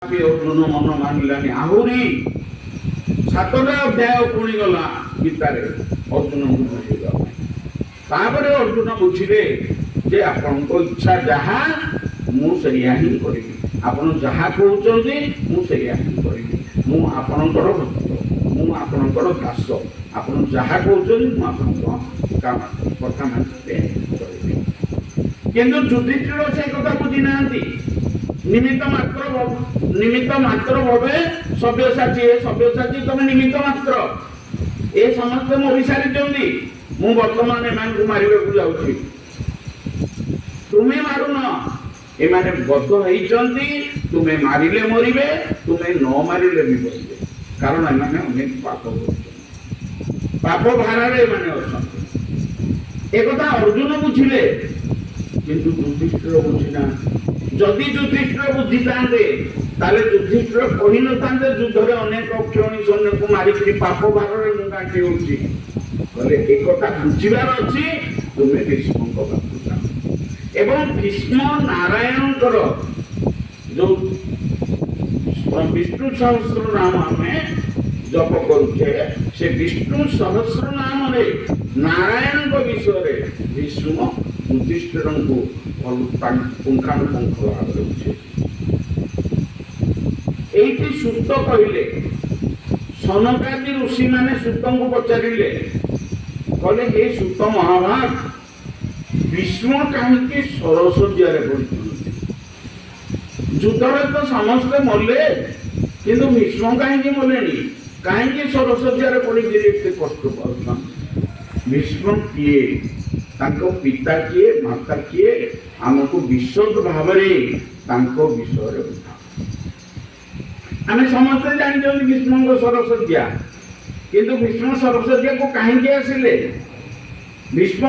ତଥାପି ଅର୍ଜୁନ ମନ ମାନିଲାନି। ଆହୁରି 7ଟା ଅଧ୍ୟାୟ ପୁଣି ଗଲା ଗୀତାରେ ଅର୍ଜୁନଙ୍କୁ ବୁଝେଇବା ପାଇଁ। ତାପରେ ଅର୍ଜୁନ ବୁଝିଲେ ଯେ ଆପଣଙ୍କ ଇଚ୍ଛା ଯାହା ମୁଁ ସେଇଆ ହିଁ କରିବି, ଆପଣ ଯାହା କହୁଛନ୍ତି ମୁଁ ସେଇଆ ହିଁ କରିବି। ମୁଁ ଆପଣଙ୍କର ଭକ୍ତ, ମୁଁ ଆପଣଙ୍କର ଦାସ, ଆପଣ ଯାହା କହୁଛନ୍ତି ମୁଁ ଆପଣଙ୍କ କଥା ମାନିବେ କରିବି। କିନ୍ତୁ ଯୁଧିଷ୍ଠିର ସେ କଥା ବୁଝି ନାହାନ୍ତି। ନିମିତ୍ତ ମାତ୍ର ଭାବେ ସବ୍ୟସାଚୀ, ଏ ସବ୍ୟସାଚୀ ତମେ ନିମିତ୍ତ ମାତ୍ର, ଏ ସମସ୍ତେ ମରି ସାରିଛନ୍ତି, ମୁଁ ବର୍ତ୍ତମାନ ଏମାନଙ୍କୁ ମାରିବାକୁ ଯାଉଛି, ତୁମେ ମାରୁନ, ଏମାନେ ବଦ୍ଧ ହେଇଛନ୍ତି, ତୁମେ ମାରିଲେ ମରିବେ, ତୁମେ ନ ମାରିଲେ ବି ମରିବେ, କାରଣ ଏମାନେ ଅନେକ ପାପ କରୁଛନ୍ତି, ପାପ ଭାରରେ ଏମାନେ ଅଛନ୍ତି। একথা অর্জুন বুঝিলে, কিন্তু যুধিষ্ঠির বুঝি না। যদি যুধিষ্ঠির বুঝিথান্তে তাহলে যুধিষ্ঠির কহি নথান্তে যুদ্ধরে অনেক অক্ষয়ণী সৈন্যକୁ মারিকি পাপ ভাରରେ ମୁଁ କାଟି ହେଉଛି। କହିଲେ একথা ବୁଝିବାର ଅଛି, ତୁମେ ଭୀଷ୍ମଙ୍କ ପାଖକୁ ଯାଅ। ଏବଂ ଭୀଷ୍ମ ନାରାୟଣଙ୍କର ଯୋଉ ବିଷ୍ଣୁ ସହସ୍ର ନାମ ଆମେ ଜପ କରୁଛେ, ସେ ବିଷ୍ଣୁ ସହସ୍ର ନାମରେ ନାରାୟଣଙ୍କ ବିଷୟରେ ଭୀଷ୍ମ ଯୁଧିଷ୍ଠିରଙ୍କୁ ପୁଙ୍ଖାନୁପୁଙ୍ଖ ଭାବରେ ବୁଝେ। ଏଇଠି ସୂତ କହିଲେ, ସନକାଦି ଋଷି ମାନେ ସୂତଙ୍କୁ ପଚାରିଲେ, କହିଲେ ହେ ସୂତ ମହାଭାଗ, ଭୀଷ୍ମ କାହିଁକି ସରସ୍ୱତୀରେ ପଡ଼ିଛନ୍ତି? ଯୁଦ୍ଧରେ ତ ସମସ୍ତେ ମଲେ, କିନ୍ତୁ ଭୀଷ୍ମ କାହିଁକି ମଲେନି? କାହିଁକି ସରସ୍ୱତୀରେ ପଡ଼ିକିରି ଏତେ କଷ୍ଟ ପାଉଛନ୍ତି? ଭୀଷ୍ମ କିଏ, ତାଙ୍କ ପିତା କିଏ, ମାତା କିଏ, ଆମକୁ ବିଶଦ ଭାବରେ ତାଙ୍କ ବିଷୟରେ ବୁଝା। ଆମେ ସମସ୍ତେ ଜାଣିଛନ୍ତି ଭୀଷ୍ମଙ୍କ ସରସ୍ୱତୀଆ, କିନ୍ତୁ ଭୀଷ୍ମ ସରସ୍ୱତୀକୁ କାହିଁକି ଆସିଲେ? ଭୀଷ୍ମ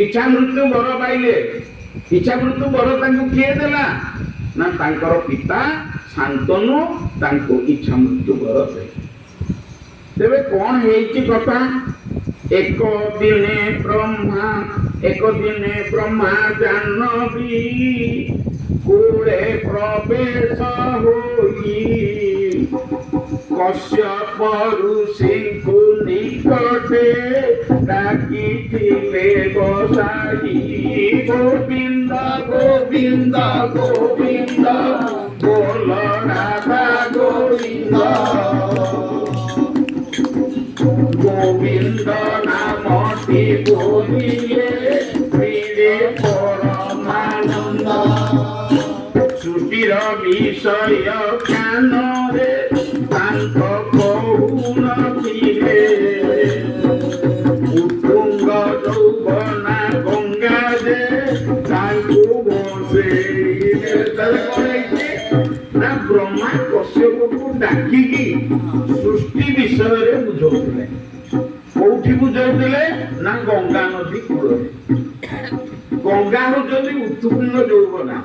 ଇଚ୍ଛା ମୃତ୍ୟୁ ବର ପାଇଲେ, ଇଚ୍ଛା ମୃତ୍ୟୁ ବର ତାଙ୍କୁ କିଏ ଦେଲା? ନା ତାଙ୍କର ପିତା ଶାନ୍ତନୁ ତାଙ୍କୁ ଇଚ୍ଛା ମୃତ୍ୟୁ ବର ଦେଲେ। ତେବେ କଣ ହେଇଛି କଥା? ଏକ ଦିନେ ବ୍ରହ୍ମା ଜାହ୍ନବୀ କୂଳେ ପ୍ରବେଶ ହୋଇ କଶ୍ୟପ ଋଷିଙ୍କୁ ନିକଟେ ଡାକିଥିଲେ ବସାଇ। ଗୋବିନ୍ଦ ଗୋବିନ୍ଦ ଗୋବିନ୍ଦ ବୋଲ ରାଧା ଗୋବିନ୍ଦ, ଗୋବିନ୍ଦ ନାମଟି ବୋଲିଲେ ପ୍ରିୟ ପରମାନନ୍ଦ। ସୃଷ୍ଟିର ବିଷୟ ଜ୍ଞାନରେ ତାଙ୍କ କହୁନଥିଲେ, ଉତ୍ତୁଙ୍ଗ ଯୌବନା ଗଙ୍ଗା ଯେ ତାଙ୍କୁ ବସେଇଲେ। ନା ବ୍ରହ୍ମା କଶ୍ୟପକୁ ଡାକିକି ସୃଷ୍ଟି ବିଷୟରେ ବୁଝଉଥିଲେ। କୋଉଠି ବୁଝଉଥିଲେ? ନା ଗଙ୍ଗା ନଦୀ କୂଳରେ। ଗଙ୍ଗା ହଉଛନ୍ତି ଉତ୍ତୁଙ୍ଗ ଯୌବନା,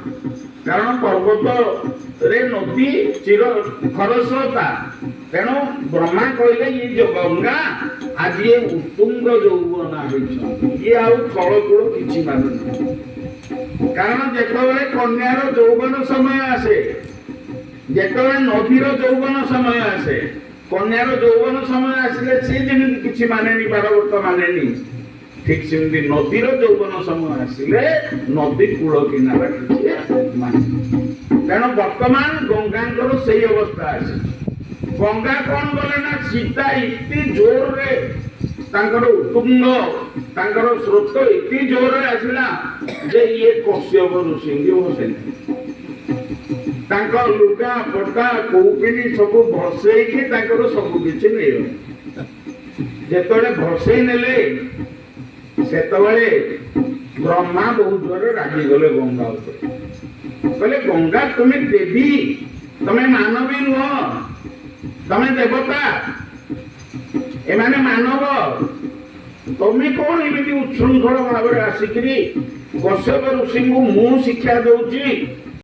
କାରଣ ପର୍ବତରେ ନଦୀ ଚିର ଖରସ୍ରୋତା, ତେଣୁ ବ୍ରହ୍ମା କହିଲେ ଇଏ ଯୋଉ ଗଙ୍ଗା ଆଜି ଏ ଉତ୍ତୁଙ୍ଗ ଯୌବନା ହେଇଛନ୍ତି, ଇଏ ଆଉ ତଳକୂଳ କିଛି ମାନୁନି। କାରଣ ଯେତେବେଳେ କନ୍ୟାର ଯୌବନ ସମୟ ଆସେ, ଯେତେବେଳେ ନଦୀର ଯୌବନ ସମୟ ଆସେ, କନ୍ୟାର ଯୌବନ ସମୟ ଆସିଲେ ସେ ଯେମିତି କିଛି ମାନେନି, ବାରବର୍ତ୍ତ ମାନେନି, ଠିକ ସେମିତି ନଦୀର ଯୌବନ ସମୟ ଆସିଲେ ନଦୀ କୂଳ କିନାରା କିଛି ମାନେ। ତେଣୁ ବର୍ତ୍ତମାନ ଗଙ୍ଗାଙ୍କର ସେଇ ଅବସ୍ଥା ଅଛି। ଗଙ୍ଗା କଣ କଲେ ନା ସୀତା ଏତେ ଜୋରରେ ତାଙ୍କର ଉତ୍ତୁଙ୍ଗ, ତାଙ୍କର ସ୍ରୋତ ଏତେ ଜୋରରେ ଆସିଲା ଯେ ଇଏ କଶ୍ୟପ ଋଷିଙ୍କୁ ବସେଇଲେ। ତାଙ୍କ ଲୁଗା ପଟା କୌପିନି ସବୁ ଭସେଇକି ତାଙ୍କର ସବୁ କିଛି ନେଇଗଲେ। ଯେତେବେଳେ ଭସେଇ ନେଲେ ସେତେବେଳେ ବ୍ରହ୍ମା ବହୁତ ଜୋରରେ ରାଗିଗଲେ ଗଙ୍ଗା ଉପରେ। କହିଲେ ଗଙ୍ଗା ତୁମେ ଦେବୀ, ତମେ ମାନବୀ ନୁହ, ତମେ ଦେବତା, ଏମାନେ ମାନବ, ତମେ କଣ ଏମିତି ଉଚ୍ଛୃଙ୍ଖଳ ଭାବରେ ଆସିକିରି କଶ୍ୟପ ଋଷିଙ୍କୁ ମୁଁ ଶିକ୍ଷା ଦଉଛି